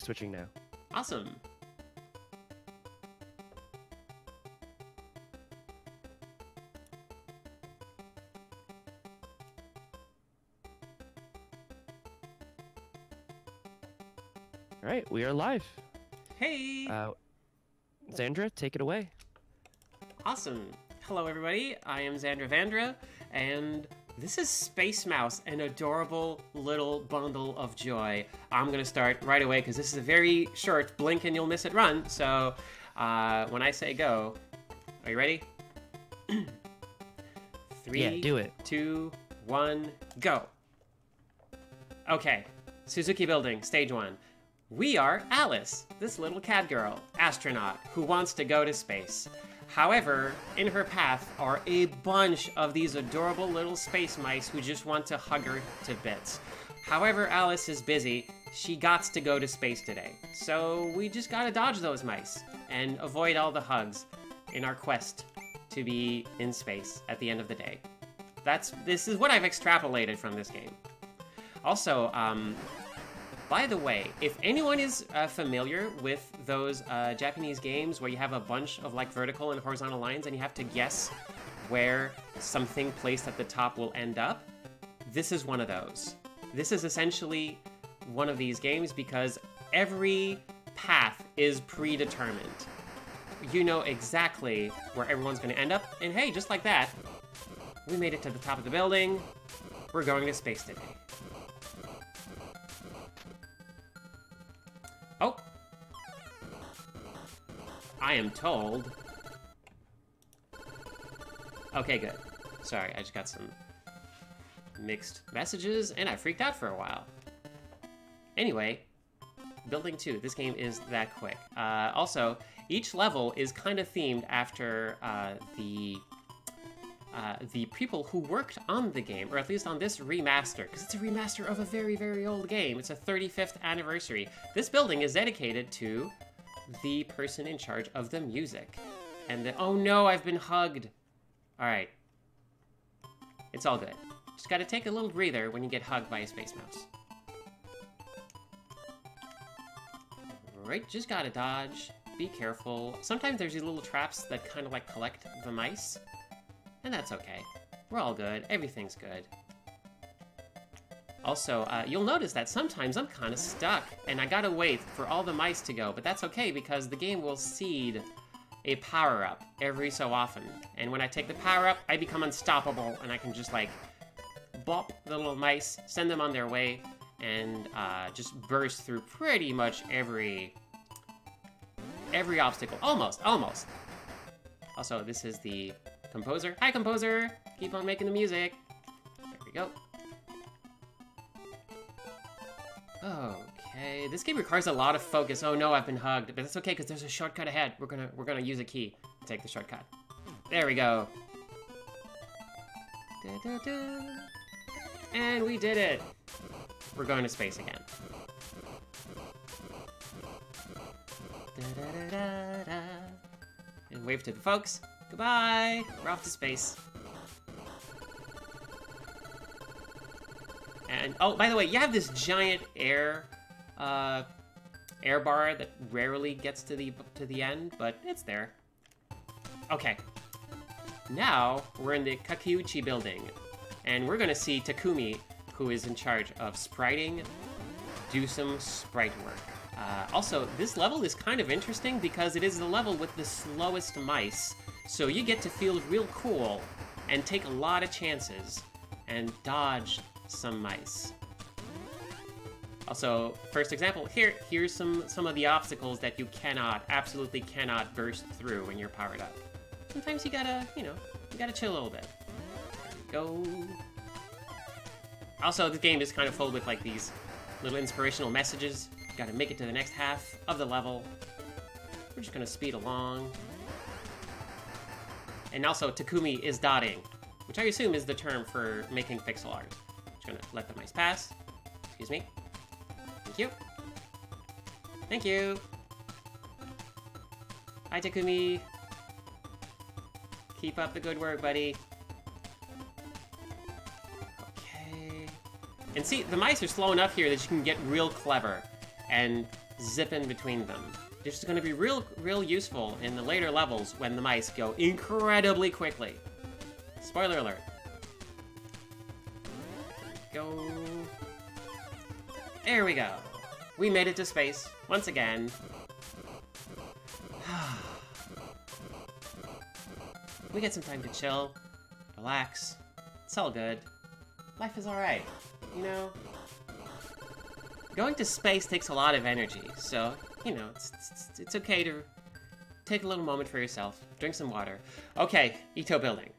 switching now. Awesome. All right, we are live. Hey! Zandra, take it away. Awesome. Hello, everybody. I am ZandraVandra, and this is Space Mouse, an adorable little bundle of joy. I'm going to start right away because this is a very short blink and you'll miss it run. So when I say go, are you ready? 3, Yeah, do it. 2, 1, go. Okay, Suzuki Building, Stage 1. We are Alice, this little cat girl, astronaut, who wants to go to space. However, in her path are a bunch of these adorable little space mice who just want to hug her to bits. However, Alice is busy. She gots to go to space today. So we just gotta dodge those mice and avoid all the hugs in our quest to be in space at the end of the day. This is what I've extrapolated from this game. Also, by the way, if anyone is familiar with those Japanese games where you have a bunch of like vertical and horizontal lines and you have to guess where something placed at the top will end up, this is one of those. This is essentially one of these games because every path is predetermined. You know exactly where everyone's going to end up, and hey, just like that, we made it to the top of the building. We're going to space today. Oh! I am told... Okay, good. Sorry, I just got some mixed messages, and I freaked out for a while. Anyway, Building 2. This game is that quick. Also, each level is kind of themed after the people who worked on the game, or at least on this remaster, because it's a remaster of a very, very old game. It's a 35th anniversary. This building is dedicated to the person in charge of the music. And oh no, I've been hugged. All right. It's all good. Just gotta take a little breather when you get hugged by a space mouse. Right, just gotta dodge. Be careful. Sometimes there's these little traps that kind of like collect the mice. And that's okay. We're all good. Everything's good. Also, you'll notice that sometimes I'm kind of stuck, and I gotta wait for all the mice to go, but that's okay because the game will seed a power-up every so often. And when I take the power-up, I become unstoppable, and I can just, like, bop the little mice, send them on their way, and just burst through pretty much every obstacle. Almost. Also, this is the composer. Hi, composer! Keep on making the music. There we go. Okay, this game requires a lot of focus. Oh no, I've been hugged, but that's okay because there's a shortcut ahead. We're gonna use a key to take the shortcut. There we go. And we did it. We're going to space again. And wave to the folks. Goodbye! We're off to space. And, oh, by the way, you have this giant air bar that rarely gets to the end, but it's there. Okay. Now, we're in the Kakiuchi building, and we're gonna see Takumi, who is in charge of spriting, do some sprite work. Also, this level is kind of interesting because it is the level with the slowest mice, so you get to feel real cool and take a lot of chances and dodge some mice. Also, first example, here's some of the obstacles that you absolutely cannot burst through when you're powered up. Sometimes you gotta, you gotta chill a little bit. There we go. Also, this game is kind of full with like these little inspirational messages. Gotta make it to the next half of the level. We're just gonna speed along. And also, Takumi is dotting, which I assume is the term for making pixel art. Just gonna let the mice pass. Excuse me. Thank you. Thank you. Hi, Takumi. Keep up the good work, buddy. Okay. And see, the mice are slow enough here that you can get real clever and zip in between them. This is going to be real useful in the later levels when the mice go incredibly quickly. Spoiler alert. Go. There we go. We made it to space once again. We get some time to chill, relax. It's all good. Life is alright, you know? Going to space takes a lot of energy, so, you know, it's okay to take a little moment for yourself. Drink some water. Okay, Ito building.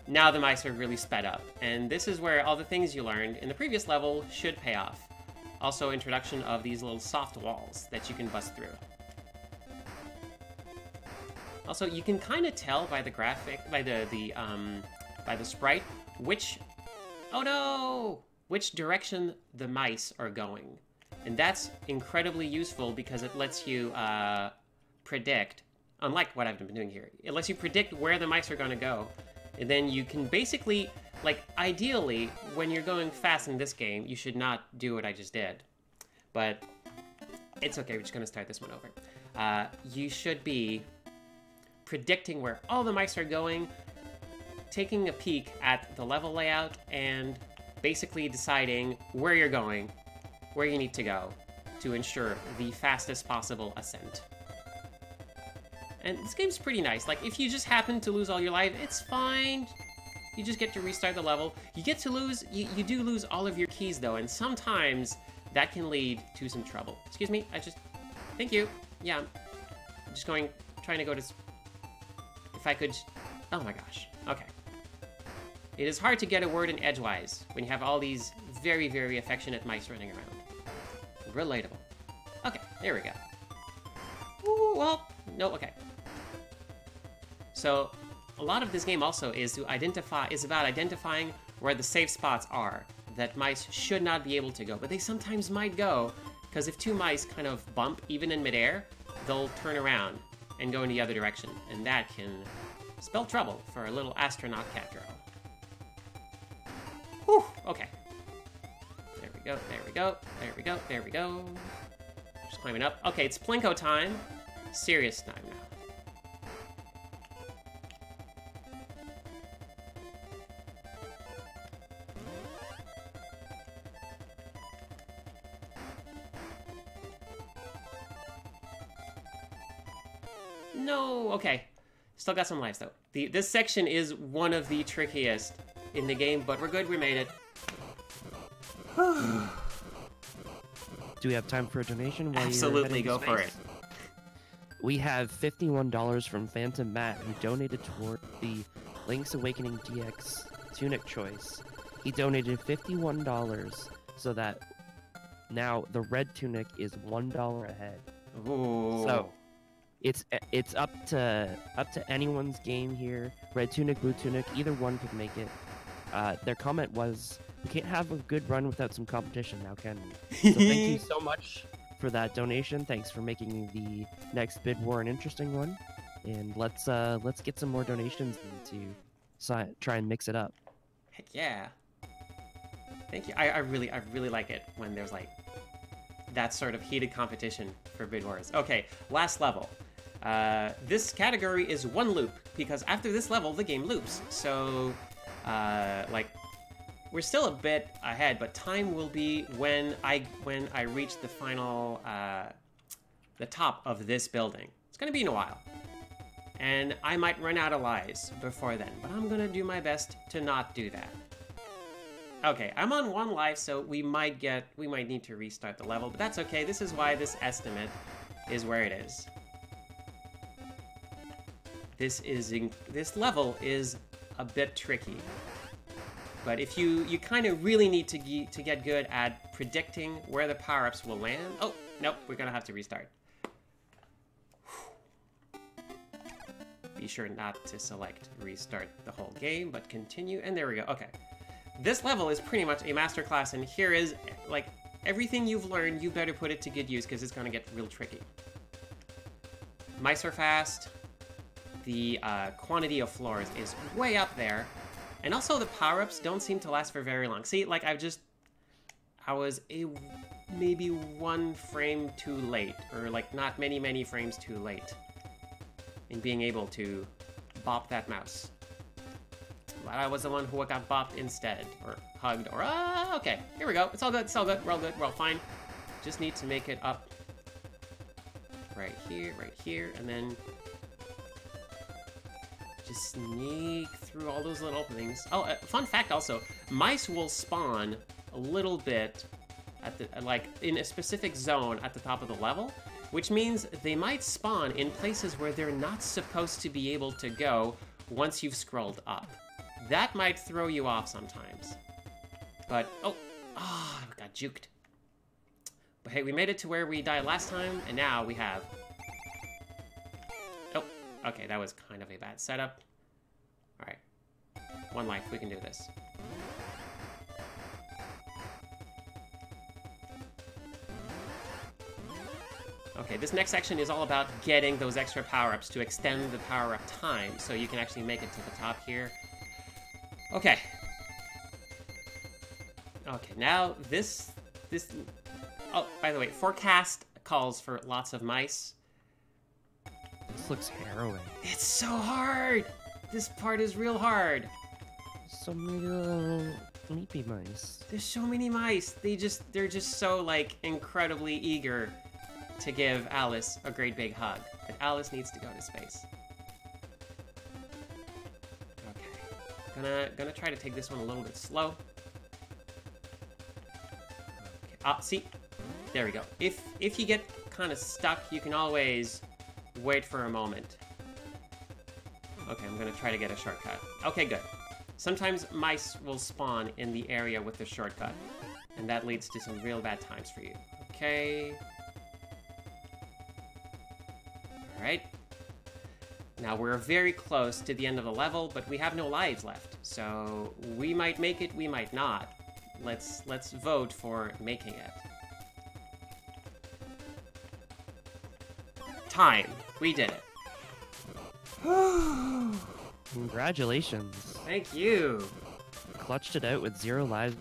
Now the mice are really sped up, and this is where all the things you learned in the previous level should pay off. Also, introduction of these little soft walls that you can bust through. Also, you can kind of tell by the graphic, by the sprite, which direction the mice are going. And that's incredibly useful because it lets you predict, unlike what I've been doing here, it lets you predict where the mice are going to go. And then you can basically, like, ideally, when you're going fast in this game, you should not do what I just did. But it's okay, we're just going to start this one over. You should be predicting where all the mice are going, taking a peek at the level layout, and basically deciding where you're going, where you need to go, to ensure the fastest possible ascent. And this game's pretty nice. Like, if you just happen to lose all your life, it's fine. You just get to restart the level. You get to lose, you do lose all of your keys, though, and sometimes that can lead to some trouble. Excuse me, thank you. Yeah, I'm just trying to go to, if I could, oh my gosh, okay. It is hard to get a word in edgewise when you have all these very, very affectionate mice running around. Relatable. Okay, there we go. Ooh, well, no, okay. So, a lot of this game also is about identifying where the safe spots are that mice should not be able to go, but they sometimes might go, because if two mice kind of bump, even in midair, they'll turn around and go in the other direction, and that can spell trouble for a little astronaut cat girl. Whew, okay. There we go, there we go, there we go, there we go. Just climbing up. Okay, it's Plinko time. Serious time now. No, okay. Still got some lives, though. This section is one of the trickiest in the game, but we're good, we made it. Do we have time for a donation? Absolutely, go for it. We have $51 from Phantom Matt, who donated toward the Link's Awakening DX tunic choice. He donated $51 so that now the red tunic is $1 ahead. Ooh. So it's up to anyone's game here. Red tunic, blue tunic, either one could make it. Their comment was, "We can't have a good run without some competition now, can we?" So thank you so much for that donation. Thanks for making the next bid war an interesting one. And let's get some more donations to try and mix it up. Heck yeah. Thank you. I really like it when there's like that sort of heated competition for bid wars. Okay, last level. This category is one loop, because after this level the game loops. So like, we're still a bit ahead, but time will be when I reach the final, the top of this building. It's gonna be in a while. And I might run out of lives before then, but I'm gonna do my best to not do that. Okay, I'm on 1 life, so we might need to restart the level, but that's okay. This is why this estimate is where it is. This level is a bit tricky. But if you kind of really need to get good at predicting where the power-ups will land. Oh, nope, we're gonna have to restart. Be sure not to select restart the whole game, but continue, and there we go. Okay. This level is pretty much a masterclass, and here is, like, everything you've learned, you better put it to good use, because it's gonna get real tricky. Mice are fast. The quantity of floors is way up there. And also the power-ups don't seem to last for very long. See, like, I was a maybe 1 frame too late, or like not many frames too late in being able to bop that mouse. But I was the one who got bopped instead, or hugged, or okay, here we go. It's all good, it's all good, we're all good, we're all fine. Just need to make it up right here, and then just sneak through all those little openings. Oh, fun fact also, mice will spawn a little bit at the, like, in a specific zone at the top of the level, which means they might spawn in places where they're not supposed to be able to go once you've scrolled up. That might throw you off sometimes. But, I got juked. But hey, we made it to where we died last time, and now we have... Oh, okay, that was kind of a bad setup. Alright. 1 life, we can do this. Okay, this next section is all about getting those extra power-ups to extend the power-up time, so you can actually make it to the top here. Okay. Okay, now this... Oh, by the way, forecast calls for lots of mice. This looks harrowing. It's so hard! This part is real hard. So many little sleepy mice. There's so many mice. They're just so, like, incredibly eager to give Alice a great big hug. And Alice needs to go to space. Okay. Gonna try to take this one a little bit slow. Okay. See? There we go. If you get kind of stuck, you can always wait for a moment. Okay, I'm gonna try to get a shortcut. Okay, good. Sometimes mice will spawn in the area with the shortcut, and that leads to some real bad times for you. Okay. Alright. Now we're very close to the end of the level, but we have no lives left. So we might make it, we might not. Let's vote for making it. Time. We did it. Congratulations. Thank you. Clutched it out with 0 lives.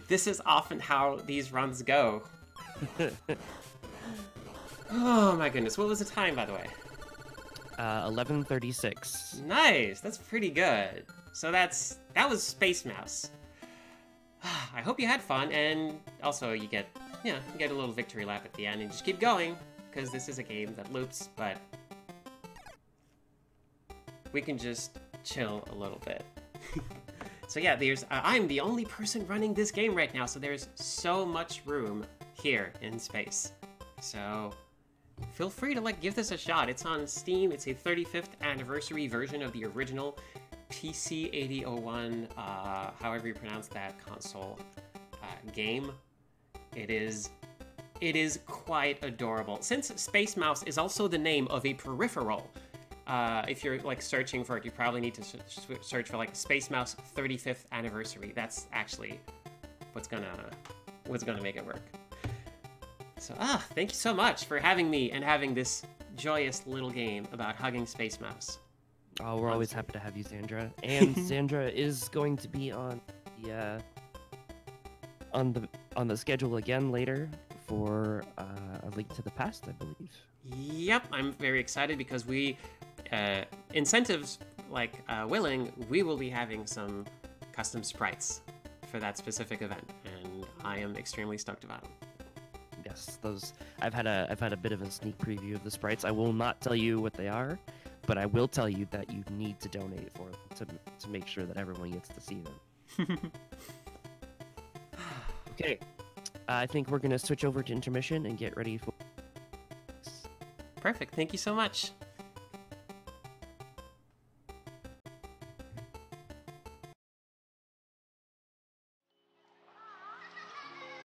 This is often how these runs go. Oh my goodness. What was the time, by the way? 11:36. Nice. That's pretty good. So that was Space Mouse. I hope you had fun, and also you get a little victory lap at the end, and just keep going, because this is a game that loops, but we can just chill a little bit. So yeah, I'm the only person running this game right now, so there's so much room here in space. So feel free to give this a shot. It's on Steam. It's a 35th anniversary version of the original PC-8001, however you pronounce that console game. It is quite adorable. Since Space Mouse is also the name of a peripheral, if you're searching for it, you probably need to search for Space Mouse 35th anniversary. That's actually what's gonna make it work. So thank you so much for having me and having this joyous little game about hugging Space Mouse. Oh, we're always happy to have you, Zandra. And Zandra is going to be on the schedule again later for A Link to the Past, I believe. Yep, I'm very excited because we, incentives willing, we will be having some custom sprites for that specific event, and I am extremely stoked about them. Yes, I've had a bit of a sneak preview of the sprites. I will not tell you what they are, but I will tell you that you need to donate for them to make sure that everyone gets to see them. Okay, I think we're gonna switch over to intermission and get ready for. Perfect. Thank you so much.